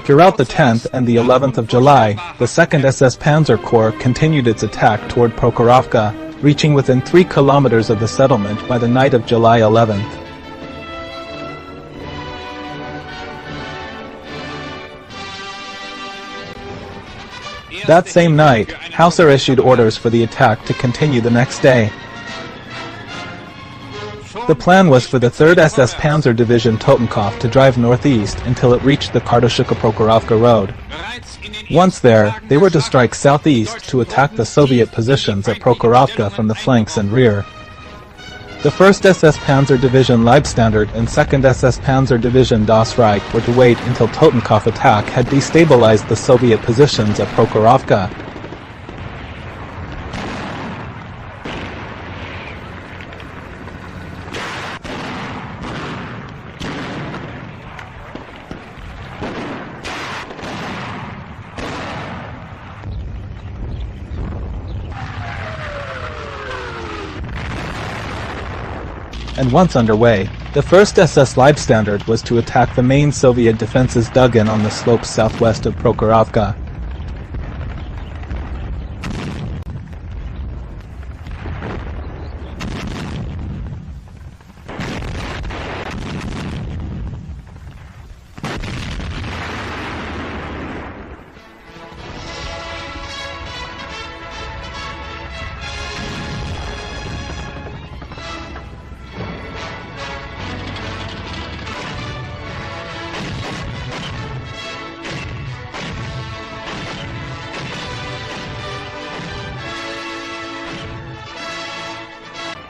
Throughout the 10th and the 11th of July, the 2nd SS Panzer Corps continued its attack toward Prokhorovka, reaching within 3 kilometers of the settlement by the night of July 11th. That same night, Hauser issued orders for the attack to continue the next day. The plan was for the 3rd SS Panzer Division Totenkopf to drive northeast until it reached the Kartashuka-Prokhorovka road. Once there, they were to strike southeast to attack the Soviet positions at Prokhorovka from the flanks and rear. The 1st SS Panzer Division Leibstandard and 2nd SS Panzer Division Das Reich were to wait until Totenkopf attack had destabilized the Soviet positions at Prokhorovka. And once underway, the 1st SS Leibstandard was to attack the main Soviet defenses dug in on the slopes southwest of Prokhorovka.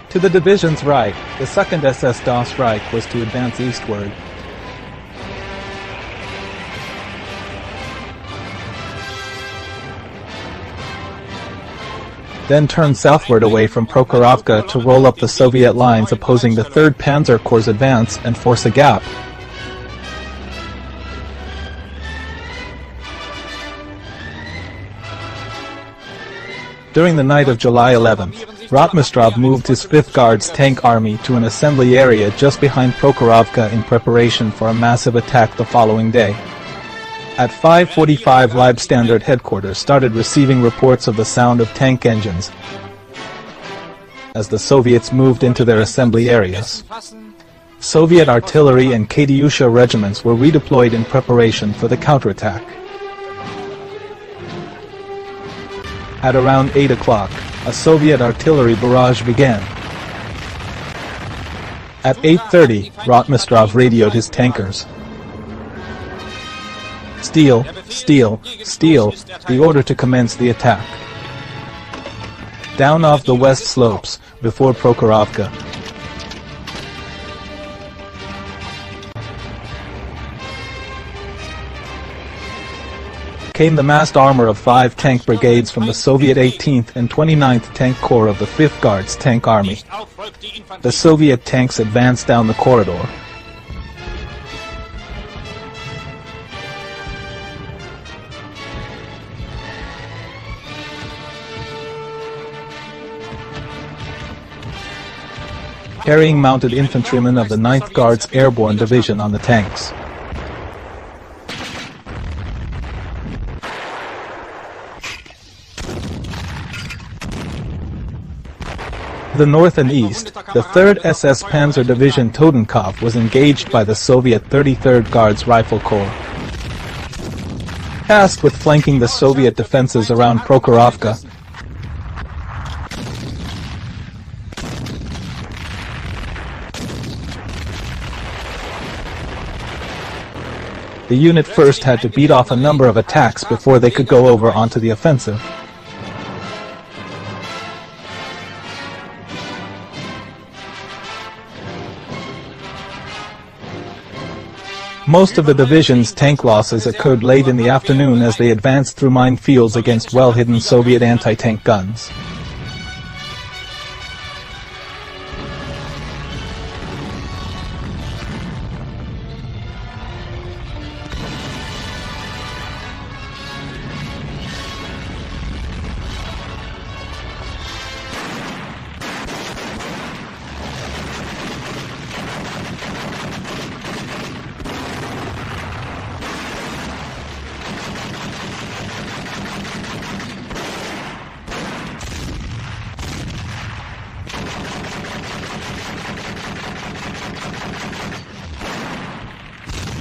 To the division's right, the 2nd SS Das Reich was to advance eastward. Then turn southward away from Prokhorovka to roll up the Soviet lines opposing the 3rd Panzer Corps' advance and force a gap. During the night of July 11th, Rotmistrov moved his 5th Guards Tank Army to an assembly area just behind Prokhorovka in preparation for a massive attack the following day. At 5:45, Leibstandard headquarters started receiving reports of the sound of tank engines as the Soviets moved into their assembly areas. Soviet artillery and Katyusha regiments were redeployed in preparation for the counterattack. At around 8 o'clock, a Soviet artillery barrage began. At 8:30, Rotmistrov radioed his tankers. Steel, steel, steel, the order to commence the attack. Down off the west slopes, before Prokhorovka. Came the massed armor of 5 tank brigades from the Soviet 18th and 29th Tank Corps of the 5th Guards Tank Army. The Soviet tanks advanced down the corridor. Carrying mounted infantrymen of the 9th Guards Airborne Division on the tanks. To the north and east, the 3rd SS Panzer Division Totenkopf was engaged by the Soviet 33rd Guards Rifle Corps. Tasked with flanking the Soviet defenses around Prokhorovka, the unit first had to beat off a number of attacks before they could go over onto the offensive. Most of the division's tank losses occurred late in the afternoon as they advanced through minefields against well-hidden Soviet anti-tank guns.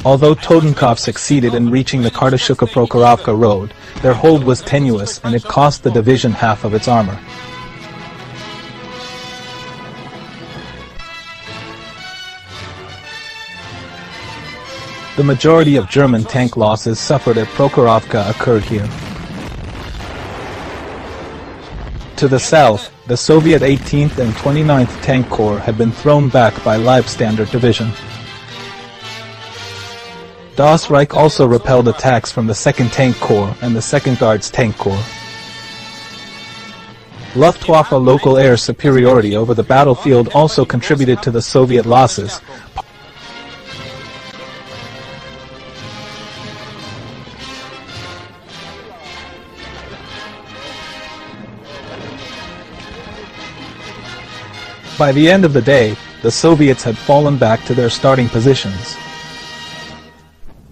Although Totenkopf succeeded in reaching the Kartashuka-Prokhorovka road, their hold was tenuous and it cost the division half of its armor. The majority of German tank losses suffered at Prokhorovka occurred here. To the south, the Soviet 18th and 29th Tank Corps had been thrown back by Leibstandard Division. Das Reich also repelled attacks from the 2nd Tank Corps and the 2nd Guards Tank Corps. Luftwaffe local air superiority over the battlefield also contributed to the Soviet losses. By the end of the day, the Soviets had fallen back to their starting positions.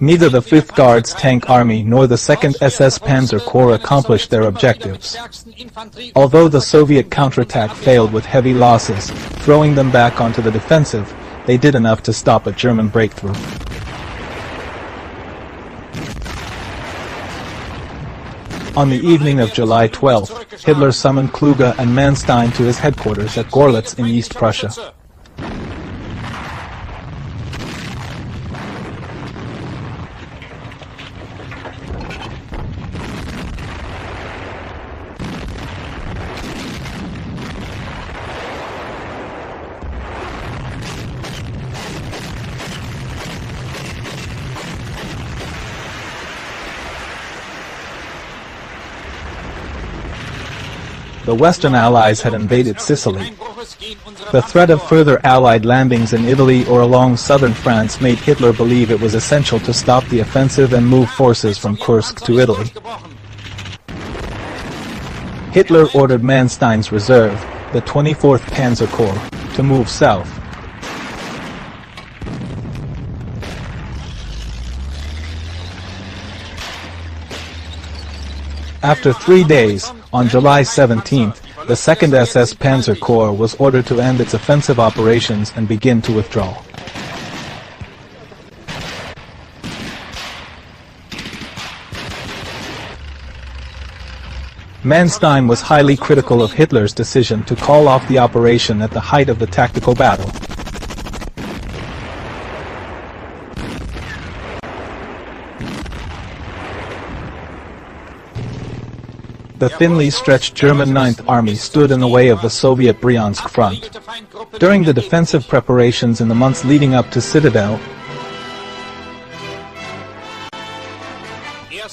Neither the 5th Guards Tank Army nor the 2nd SS Panzer Corps accomplished their objectives. Although the Soviet counterattack failed with heavy losses, throwing them back onto the defensive, they did enough to stop a German breakthrough. On the evening of July 12, Hitler summoned Kluge and Manstein to his headquarters at Gorlitz in East Prussia. The Western Allies had invaded Sicily. The threat of further Allied landings in Italy or along southern France made Hitler believe it was essential to stop the offensive and move forces from Kursk to Italy. Hitler ordered Manstein's reserve, the 24th Panzer Corps, to move south. After 3 days, on July 17th, the 2nd SS Panzer Corps was ordered to end its offensive operations and begin to withdraw. Manstein was highly critical of Hitler's decision to call off the operation at the height of the tactical battle. The thinly stretched German Ninth Army stood in the way of the Soviet Bryansk front. During the defensive preparations in the months leading up to Citadel,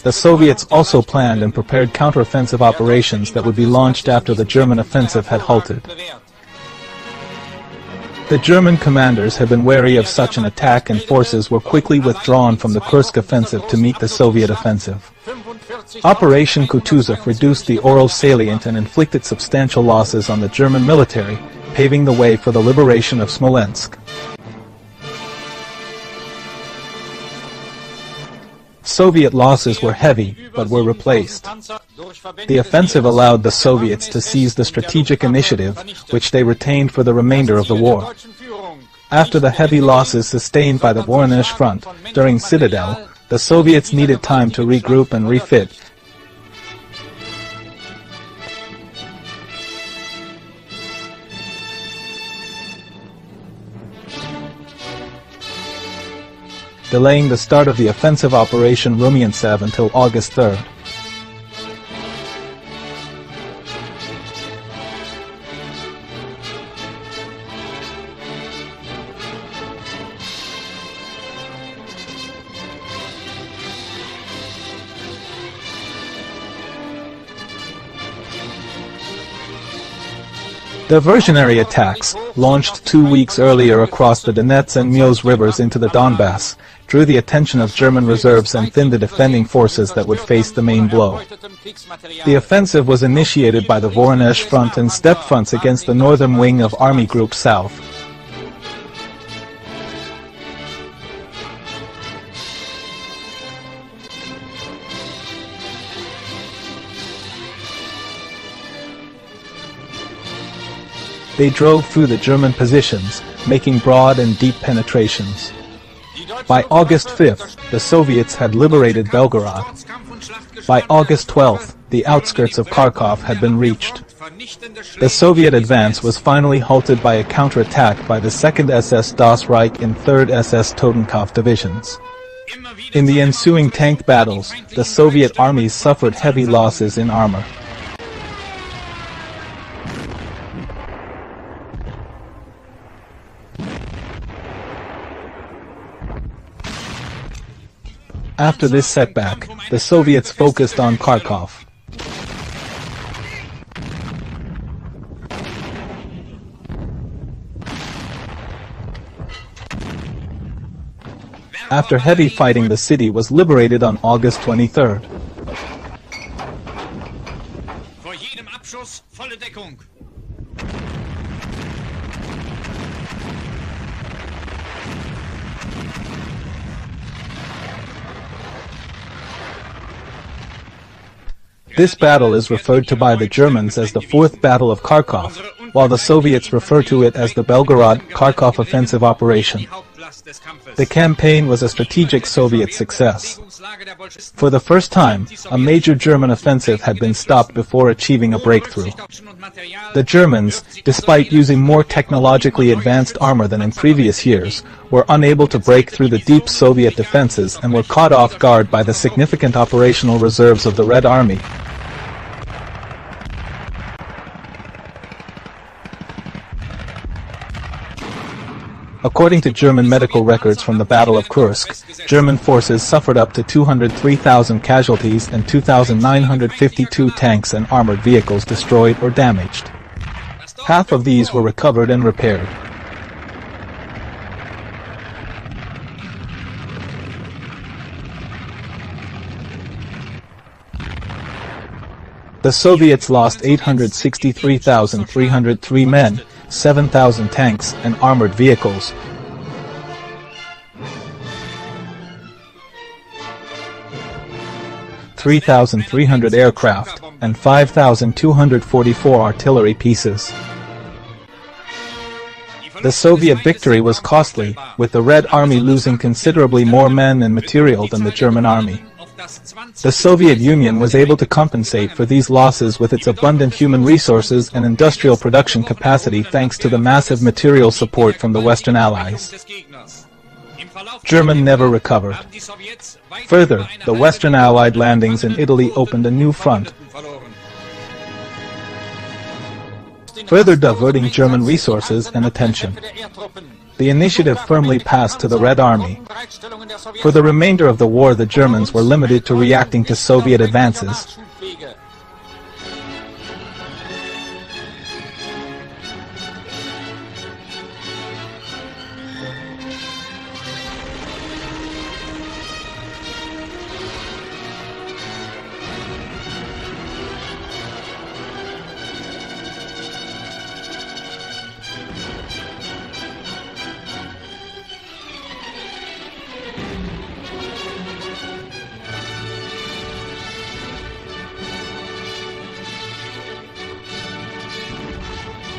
the Soviets also planned and prepared counteroffensive operations that would be launched after the German offensive had halted. The German commanders had been wary of such an attack and forces were quickly withdrawn from the Kursk offensive to meet the Soviet offensive. Operation Kutuzov reduced the Oral salient and inflicted substantial losses on the German military, paving the way for the liberation of Smolensk. Soviet losses were heavy, but were replaced. The offensive allowed the Soviets to seize the strategic initiative, which they retained for the remainder of the war. After the heavy losses sustained by the Voronezh front during Citadel, the Soviets needed time to regroup and refit. Delaying the start of the offensive Operation Rumiantsev until August 3rd. Diversionary attacks, launched 2 weeks earlier across the Donets and Meuse rivers into the Donbass, drew the attention of German reserves and thinned the defending forces that would face the main blow. The offensive was initiated by the Voronezh front and steppe fronts against the northern wing of Army Group South. They drove through the German positions, making broad and deep penetrations. By August 5th, the Soviets had liberated Belgorod. By August 12th, the outskirts of Kharkov had been reached. The Soviet advance was finally halted by a counterattack by the 2nd SS Das Reich and 3rd SS Totenkopf divisions. In the ensuing tank battles, the Soviet armies suffered heavy losses in armor. After this setback, the Soviets focused on Kharkov. After heavy fighting, the city was liberated on August 23rd. Vor jedem Abschuss volle Deckung. This battle is referred to by the Germans as the Fourth Battle of Kharkov, while the Soviets refer to it as the Belgorod-Kharkov Offensive Operation. The campaign was a strategic Soviet success. For the first time, a major German offensive had been stopped before achieving a breakthrough. The Germans, despite using more technologically advanced armor than in previous years, were unable to break through the deep Soviet defenses and were caught off guard by the significant operational reserves of the Red Army. According to German medical records from the Battle of Kursk, German forces suffered up to 203,000 casualties and 2,952 tanks and armored vehicles destroyed or damaged. Half of these were recovered and repaired. The Soviets lost 863,303 men, 7,000 tanks and armored vehicles, (3,300 aircraft, and 5,244 artillery pieces. The Soviet victory was costly, with the Red Army losing considerably more men and material than the German army. The Soviet Union was able to compensate for these losses with its abundant human resources and industrial production capacity thanks to the massive material support from the Western Allies. Germany never recovered. Further, the Western Allied landings in Italy opened a new front, further diverting German resources and attention. The initiative firmly passed to the Red Army. For the remainder of the war, the Germans were limited to reacting to Soviet advances.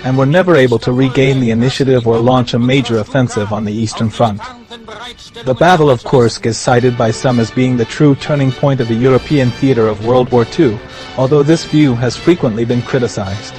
And were never able to regain the initiative or launch a major offensive on the Eastern Front. The Battle of Kursk is cited by some as being the true turning point of the European theater of World War II, although this view has frequently been criticized.